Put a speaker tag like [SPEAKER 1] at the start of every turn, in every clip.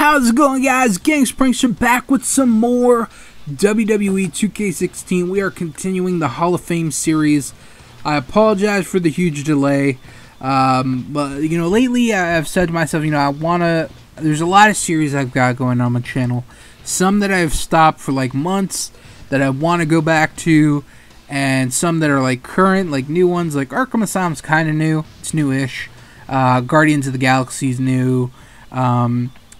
[SPEAKER 1] How's it going, guys? GangstaPranksta back with some more WWE 2K16. We are continuing the Hall of Fame series. I apologize for the huge delay, but you know, lately I've said to myself, you know, there's a lot of series I've got going on my channel. Some that I've stopped for like months that I want to go back to, and some that are like current, like new ones. Like Arkham Asylum's kind of new. It's newish. Guardians of the Galaxy's new.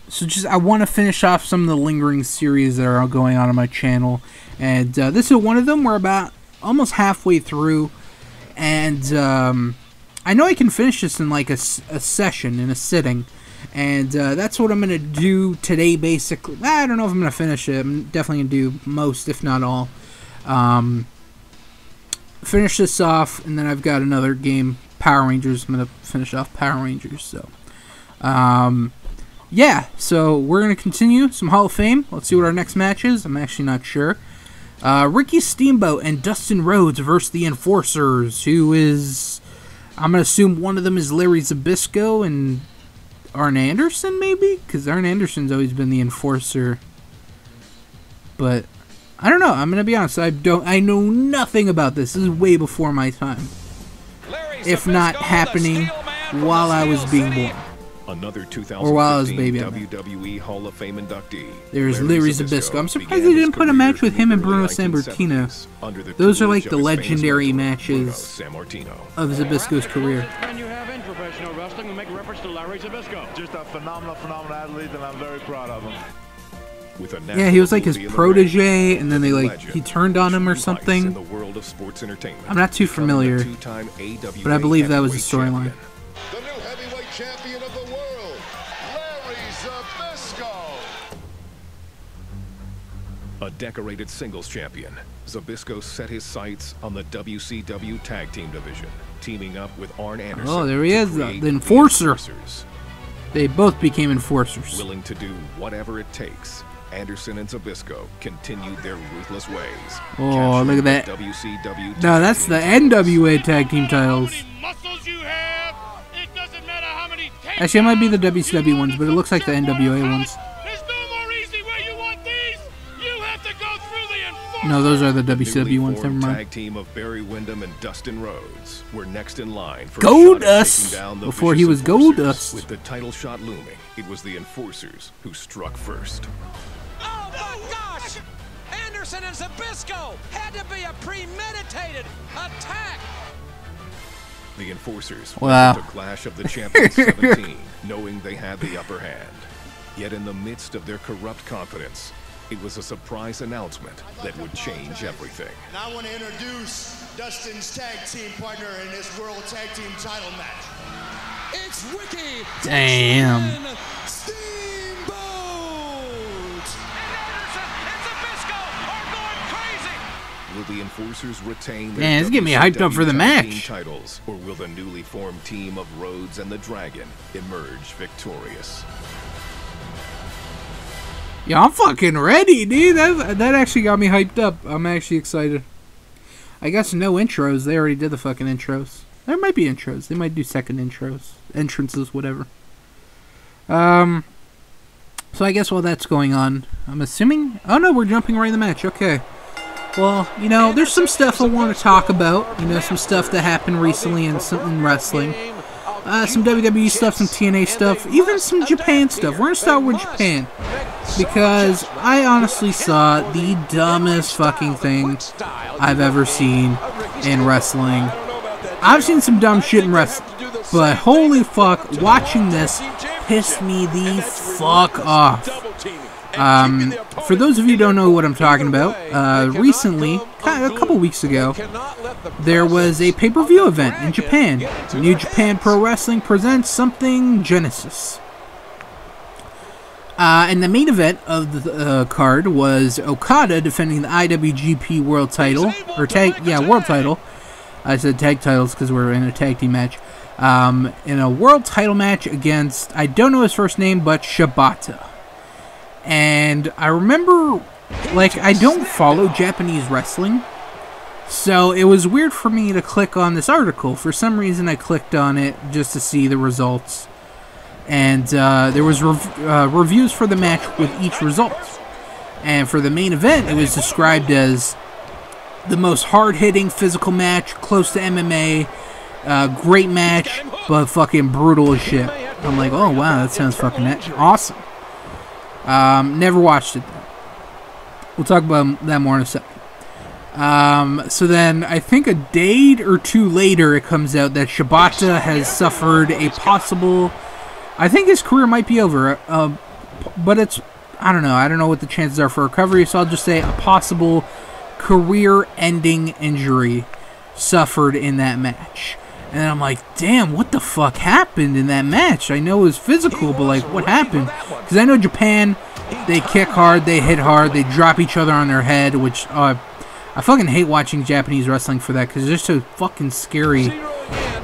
[SPEAKER 1] So just I want to finish off some of the lingering series that are going on my channel, and this is one of them. We're about almost halfway through, and I know I can finish this in like a session, in a sitting, and that's what I'm going to do today, basically. I don't know if I'm going to finish it. I'm definitely going to do most, if not all. Finish this off, and then I've got another game, Power Rangers. I'm going to finish off Power Rangers, so... yeah, so we're going to continue some Hall of Fame. Let's see what our next match is. I'm actually not sure. Ricky Steamboat and Dustin Rhodes versus the Enforcers, who is... I'm going to assume one of them is Larry Zbyszko and Arn Anderson, maybe? Because Arn Anderson's always been the Enforcer. But, I don't know. I'm going to be honest. I know nothing about this. This is way before my time. If not happening while I was being born.
[SPEAKER 2] Another 2015
[SPEAKER 1] or while I was baby.
[SPEAKER 2] WWE Hall of Fame inductee.
[SPEAKER 1] There's Larry Zbyszko. I'm surprised they didn't put a match with him and Bruno Sammartino. Those are like the legendary matches of Zbyszko's career.
[SPEAKER 3] And you have in professional wrestling, we make reference to Larry Zbyszko.
[SPEAKER 4] Just a phenomenal athlete, and I'm very proud of him.
[SPEAKER 1] Yeah, he was like his protege, and then he turned on him or something. I'm not too familiar, but I believe that was the storyline.
[SPEAKER 4] The new heavyweight champion of the world, Larry Zbyszko.
[SPEAKER 2] A decorated singles champion, Zbyszko set his sights on the WCW Tag Team division, teaming up with Arn Anderson.
[SPEAKER 1] Oh, there he is, the Enforcer. They both became Enforcers.
[SPEAKER 2] Willing to do whatever it takes, Anderson and Zbyszko continued their ruthless ways.
[SPEAKER 1] Oh, look at that.
[SPEAKER 2] WCW
[SPEAKER 1] no, that's the NWA Tag Team titles. Actually, it might be the WCW ones, but it looks like the NWA ones. No, those are the WCW ones. Never mind.
[SPEAKER 2] Tag team of Barry Windham and Dustin Rhodes were next in line for
[SPEAKER 1] Goldust. Before he was Goldust.
[SPEAKER 2] With the title shot looming, it was the Enforcers who struck first.
[SPEAKER 5] Oh my gosh! Anderson and Zbyszko had to be a premeditated attack.
[SPEAKER 2] The Enforcers
[SPEAKER 1] wow.
[SPEAKER 2] went to Clash of the Champions 17, knowing they had the upper hand. Yet in the midst of their corrupt confidence, it was a surprise announcement that would change everything.
[SPEAKER 6] And I want to introduce Dustin's tag team partner in this World Tag Team title match. It's Ricky
[SPEAKER 1] Damn.
[SPEAKER 6] Steamboat!
[SPEAKER 5] And Anderson and Zbyszko are going crazy!
[SPEAKER 2] Will the Enforcers retain their
[SPEAKER 1] Man, it's getting me hyped up for the match.
[SPEAKER 2] Titles, or will the newly formed team of Rhodes and the Dragon emerge victorious?
[SPEAKER 1] Yeah, I'm fucking ready, dude. That actually got me hyped up. I'm actually excited. I guess no intros. They already did the fucking intros. There might be intros. They might do second intros. Entrances, whatever. So I guess while that's going on, I'm assuming... Oh no, we're jumping right in the match. Okay. Well, you know, there's some stuff I want to talk about. You know, some stuff that happened recently in wrestling. Some WWE stuff, some TNA stuff, even some Japan stuff. We're going to start with Japan. Because I honestly saw the dumbest fucking thing I've ever seen in wrestling. I've seen some dumb shit in wrestling. But holy fuck, watching this pissed me the fuck off. For those of you who don't know what I'm talking about, recently, a couple weeks ago, there was a pay-per-view event in Japan. New Japan Pro Wrestling presents something Genesis. And the main event of the card was Okada defending the IWGP World Title, or World Title. I said tag titles because we're in a tag team match. In a World Title match against, I don't know his first name, but Shibata. And I remember, like, I don't follow Japanese wrestling, so it was weird for me to click on this article. For some reason, I clicked on it just to see the results. And there was reviews for the match with each result. And for the main event, it was described as the most hard-hitting physical match, close to MMA, great match, but fucking brutal as shit. I'm like, oh wow, that sounds fucking awesome. Never watched it. We'll talk about that more in a second. So then, I think a day or two later, it comes out that Shibata has suffered a possible... I think his career might be over, but it's... I don't know what the chances are for recovery, so I'll just say a possible career-ending injury suffered in that match. And I'm like, damn, what the fuck happened in that match? I know it was physical, but like, what happened? Because I know Japan, they kick hard, they hit hard, they drop each other on their head, which I fucking hate watching Japanese wrestling for that, because it's just so fucking scary,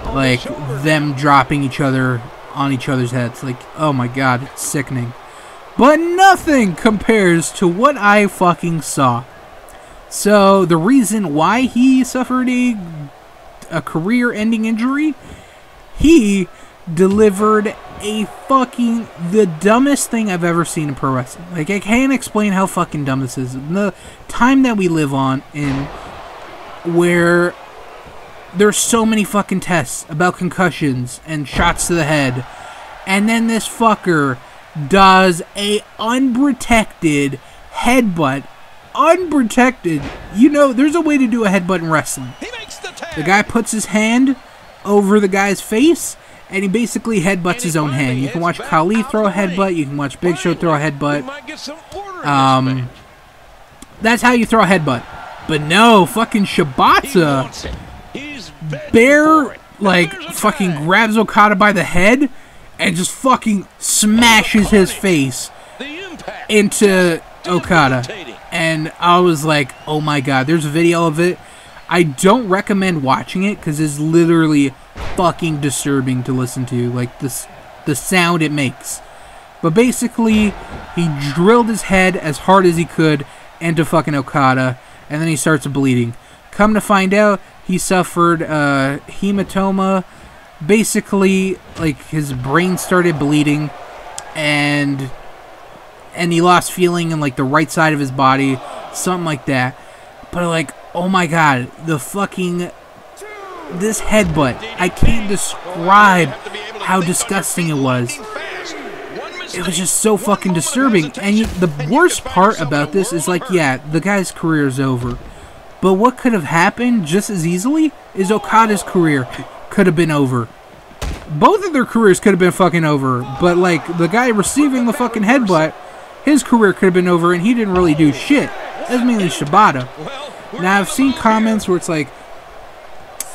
[SPEAKER 1] like, them dropping each other on each other's heads. Like, oh my god, it's sickening. But nothing compares to what I fucking saw. So, the reason why he suffered a career-ending injury, he delivered the dumbest thing I've ever seen in pro wrestling. Like, I can't explain how fucking dumb this is. The time that we live in where there's so many fucking tests about concussions and shots to the head, and then this fucker does a unprotected headbutt. Unprotected. You know, there's a way to do a headbutt in wrestling. The guy puts his hand over the guy's face, and he basically headbutts his own hand. You can watch Khali throw a headbutt. You can watch Big Show throw a headbutt. That's how you throw a headbutt. But no, fucking Shibata fucking grabs Okada by the head and just fucking smashes his face into Okada. And I was like, oh my god, there's a video of it. I don't recommend watching it because it's literally fucking disturbing to listen to, like the sound it makes. But basically, he drilled his head as hard as he could into fucking Okada, and then he starts bleeding. Come to find out, he suffered hematoma. Basically, like, his brain started bleeding, and he lost feeling in, like, the right side of his body, something like that. But, like, oh my god, this headbutt, I can't describe how disgusting it was. It was just so fucking disturbing. And the worst part about this is, like, yeah, the guy's career is over. But what could have happened just as easily is Okada's career could have been over. Both of their careers could have been fucking over. But, like, the guy receiving the fucking headbutt, his career could have been over, and he didn't really do shit. That's mainly Shibata. Now, I've seen comments where it's like,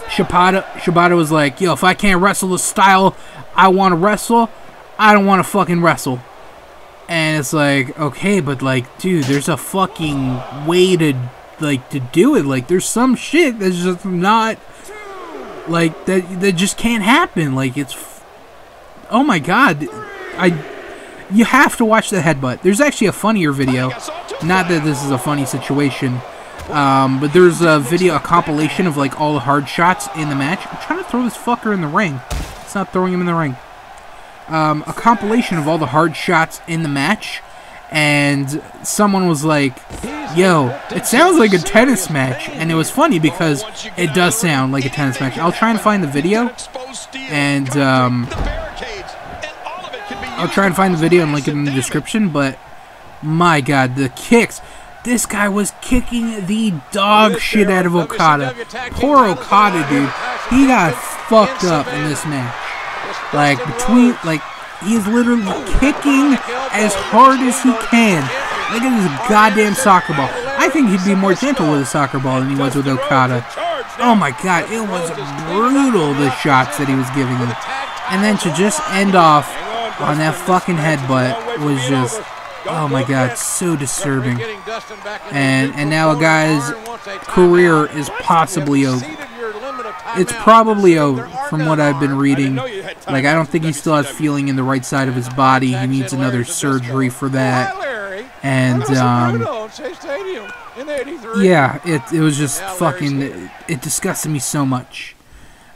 [SPEAKER 1] Shibata was like, yo, if I can't wrestle the style I want to wrestle, I don't want to fucking wrestle. And it's like, okay, but, like, dude, there's a fucking way to do it. Like, there's some shit that's just not, like, that just can't happen. Like, it's, oh my god, you have to watch the headbutt. There's actually a funnier video, not that this is a funny situation, but there's a compilation of, like, all the hard shots in the match. I'm trying to throw this fucker in the ring. It's not throwing him in the ring. A compilation of all the hard shots in the match, and someone was like, yo, it sounds like a tennis match. And it was funny because it does sound like a tennis match. I'll try and find the video, and link it in the description. But my god, the kicks. This guy was kicking the dog shit out of Okada. Poor Okada, dude. He got fucked up in this match. Like, he's literally kicking as hard as he can. Like it is a goddamn soccer ball. I think he'd be more gentle with a soccer ball than he was with Okada. Oh my god, it was brutal, the shots that he was giving him. And then to just end off on that fucking headbutt was just, oh my god, so disturbing. And now a guy's career is possibly over. It's probably over from what I've been reading. Like, I don't think he still has feeling in the right side of his body. He needs another surgery for that. And, yeah, it was just fucking, it disgusted me so much.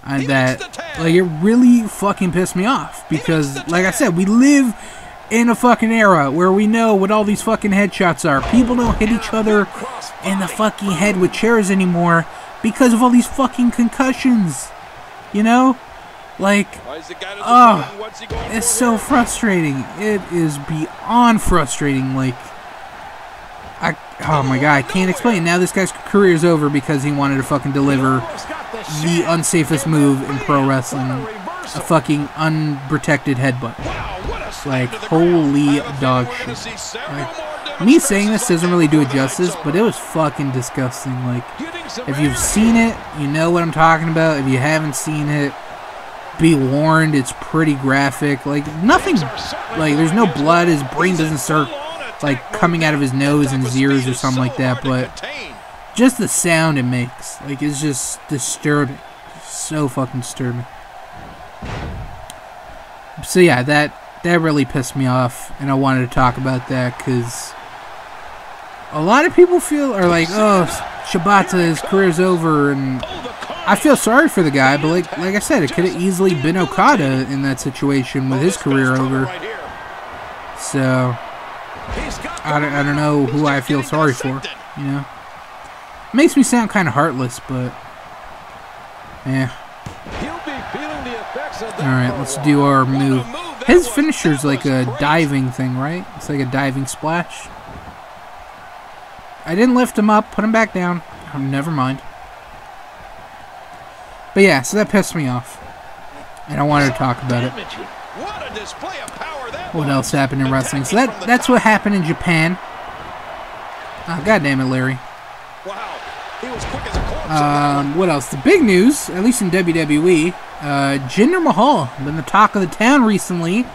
[SPEAKER 1] that, like, it really fucking pissed me off. Because, like I said, we live in a fucking era where we know what all these fucking headshots are. People don't hit each other in the fucking head with chairs anymore because of all these fucking concussions. You know? Like, oh, it's so frustrating. It is beyond frustrating. Like, oh my god, I can't explain. Now this guy's career's over because he wanted to fucking deliver the unsafest move in pro wrestling. A fucking unprotected headbutt. Like, holy dog shit. Like, me saying this doesn't really do it justice, but it was fucking disgusting. Like, if you've seen it, you know what I'm talking about. If you haven't seen it, be warned, it's pretty graphic. Like, nothing, like, there's no blood, his brain doesn't start, like, coming out of his nose and his ears or something like that, but just the sound it makes, like, it's just disturbing. So fucking disturbing. So yeah, that really pissed me off, and I wanted to talk about that, because a lot of people are like, oh, Shibata, his career's over, and I feel sorry for the guy, but like I said, it could have easily been Okada in that situation with his career over. So I don't know who I feel sorry for, you know. Makes me sound kind of heartless, but yeah. Alright, let's do our move. His finisher's like a diving thing, right? It's like a diving splash. I didn't lift him up, put him back down. Oh, never mind. But yeah, so that pissed me off. And I wanted to talk about it. What else happened in wrestling? So that's what happened in Japan. Oh, God damn it, Larry. What else? The big news, at least in WWE, Jinder Mahal been the talk of the town recently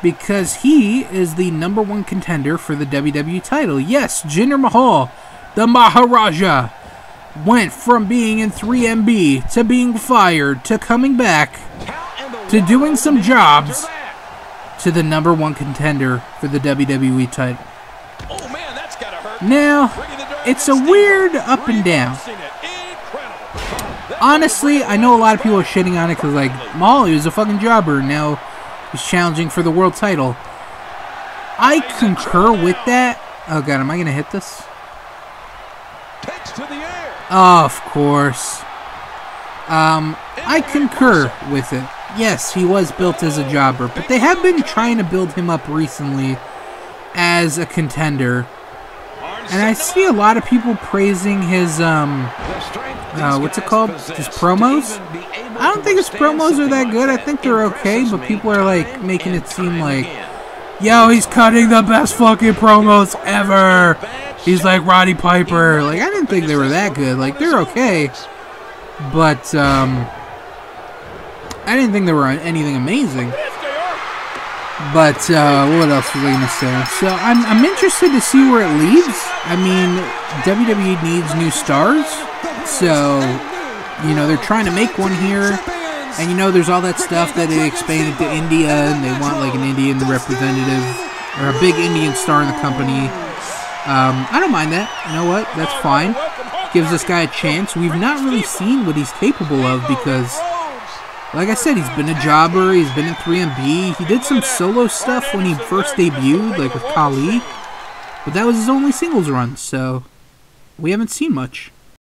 [SPEAKER 1] because he is the #1 contender for the WWE title. Yes, Jinder Mahal, the Maharaja, went from being in 3MB to being fired to coming back to doing some jobs to the #1 contender for the WWE title. Now, it's a weird up and down. Honestly, I know a lot of people are shitting on it because, like, Mahal was a fucking jobber and now he's challenging for the world title. I concur with that. Oh god, am I gonna hit this? Oh, of course. I concur with it. Yes, he was built as a jobber, but they have been trying to build him up recently as a contender. And I see a lot of people praising his, what's it called? His promos? I don't think his promos are that good. I think they're okay, but people are, like, making it seem like, yo, he's cutting the best fucking promos ever. He's like Roddy Piper. Like, I didn't think they were that good. Like, they're okay. But, I didn't think they were anything amazing. But, what else was I going to say? So, I'm interested to see where it leads. I mean, WWE needs new stars. So, you know, they're trying to make one here. And, you know, there's all that stuff that they expanded to India. And they want, like, an Indian representative. Or a big Indian star in the company. I don't mind that. You know what? That's fine. Gives this guy a chance. We've not really seen what he's capable of because, like I said, he's been a jobber, he's been in 3MB, he did some solo stuff when he first debuted, like with Khali, but that was his only singles run, so we haven't seen much.